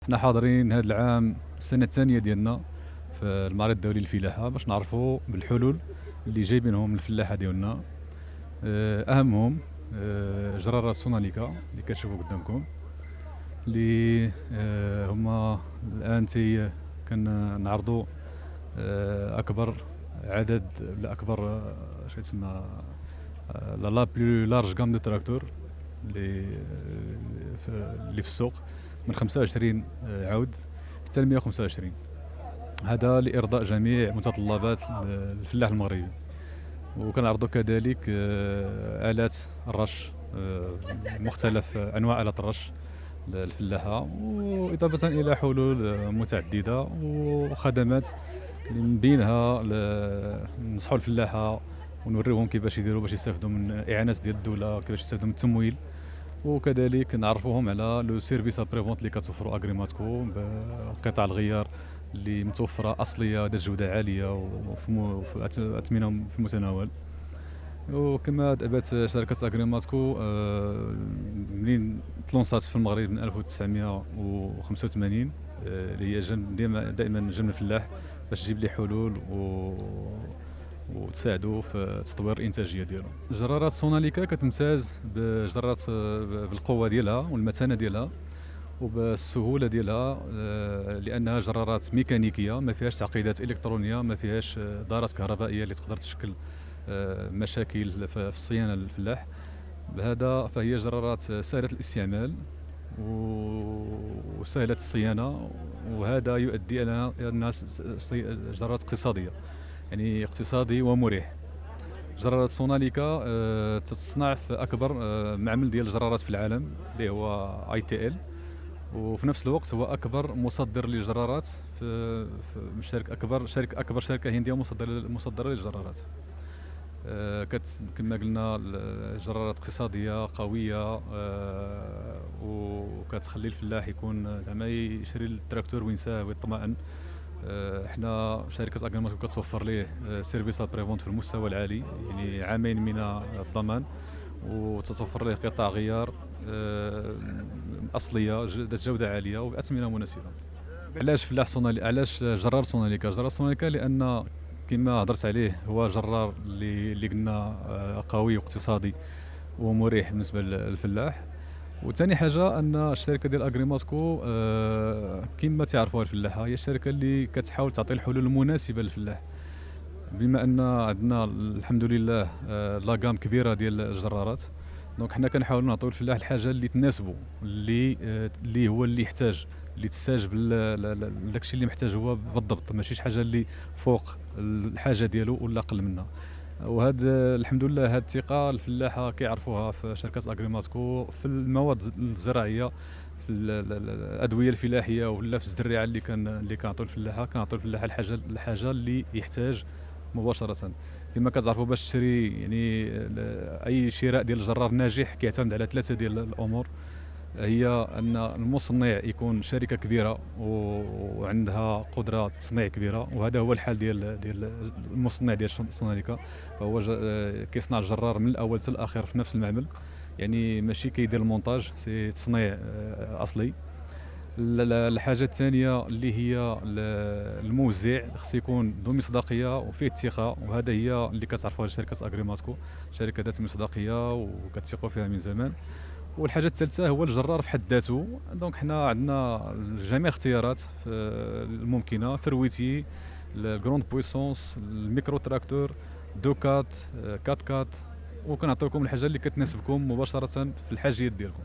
حنا حاضرين هذا العام السنه الثانيه ديالنا في المعرض الدولي للفلاحه باش نعرفوا بالحلول اللي جايبينهم الفلاحه ديالنا. اهمهم جرارات سوناليكا اللي كتشوفوا قدامكم، اللي هما الان كنعرضوا اكبر عدد ولا اكبر شي تسمى لا بلو لارج غام دو تراكتور اللي في السوق، من 25 عود حتى ل 125. هذا لارضاء جميع متطلبات الفلاح المغربي. وكنعرضوا كذلك آلات الرش، مختلف انواع آلات الرش للفلاحه، واضافه الى حلول متعدده وخدمات اللي من بينها ننصحوا الفلاحه ونوريوهم كيفاش يديروا باش يستافدوا من اعانات ديال الدوله، كيفاش يستافدوا من التمويل. وكذلك نعرفوهم على لو سيرفيس ابريفونت اللي كتوفروا اغريماتكو بقطع الغيار اللي متوفره اصليه ذات جوده عاليه وفي اثمنه في المتناول. وكما دابت شركه اغريماتكو منين تلونسات في المغرب من 1985، اللي هي دائما جنب الفلاح باش تجيب لي حلول وتساعدوا في تطوير الانتاجيه ديالو. جرارات سوناليكا كتمتاز بجرارات بالقوه ديالها والمتانه ديالها وبالسهوله ديالها، لانها جرارات ميكانيكيه ما فيهاش تعقيدات الكترونيه، ما فيهاش دارات كهربائيه اللي تقدر تشكل مشاكل في الصيانه للفلاح. بهذا فهي جرارات سهله الاستعمال وسهله الصيانه، وهذا يؤدي الى انها جرارات اقتصاديه، يعني اقتصادي ومريح. جرارات سوناليكا تتصنع في اكبر معمل ديال الجرارات في العالم اللي هو ITL، وفي نفس الوقت هو اكبر مصدر للجرارات في اكبر شركه هنديه مصدره للجرارات. كما قلنا الجرارات اقتصاديه قويه، وكتخلي الفلاح يكون زعما يشري التراكتور وينساه ويطمئن. احنا شركه اغريماتيكو كتوفر ليه سيرفيس ابريفونت في المستوى العالي، يعني عامين من الضمان، وتتوفر ليه قطع غيار اصليه ذات جوده عاليه وباثمنه مناسبه. علاش فلاح سونالي، علاش جرار سوناليكا؟ جرار سوناليكا لان كما هضرت عليه هو جرار اللي قلنا قوي واقتصادي ومريح بالنسبه للفلاح. وثاني حاجه ان الشركه ديال اغريماتكو كما تعرفوها الفلاحه هي الشركه اللي كتحاول تعطي الحلول المناسبه للفلاح، بما ان عندنا الحمد لله لاغام كبيره ديال الجرارات. دونك حنا كنحاولوا نعطيو الفلاح الحاجه اللي تناسبه، اللي هو اللي يحتاج، اللي تستجب لداكشي اللي محتاج هو بالضبط، ماشي شي حاجه اللي فوق الحاجه ديالو ولا اقل منها. وهذا الحمد لله هذه الثقه الفلاحه كيعرفوها في شركه اغريماتكو في المواد الزراعيه، في الادويه الفلاحيه ولا في الزريعه اللي كنعطيو الفلاحه، كنعطيو الفلاحه الحاجه اللي يحتاج مباشره. كما كتعرفوا باش تشري يعني اي شراء ديال الجرار ناجح كيعتمد على ثلاثه ديال الامور. هي ان المصنع يكون شركه كبيره وعندها قدره تصنيع كبيره، وهذا هو الحال ديال المصنع ديال سوناليكا. فهو كيصنع الجرار من الاول حتى الاخير في نفس المعمل، يعني ماشي كيدير المونتاج، سي تصنيع اصلي. الحاجه الثانيه اللي هي الموزع خص يكون ذو مصداقيه وفيه الثقه، وهذا هي اللي كتعرفوها شركه اغريماتكو، شركه ذات مصداقيه وكتثقوا فيها من زمان. والحاجه الثالثه هو الجرار في حد ذاته. دونك حنا عندنا جميع اختيارات الممكنه، فرويتي، الجروند بويسونس، الميكرو تراكتور، دوكات، كات كات، وكنعطيوكم الحاجه اللي كتناسبكم مباشره في الحاجيات ديالكم.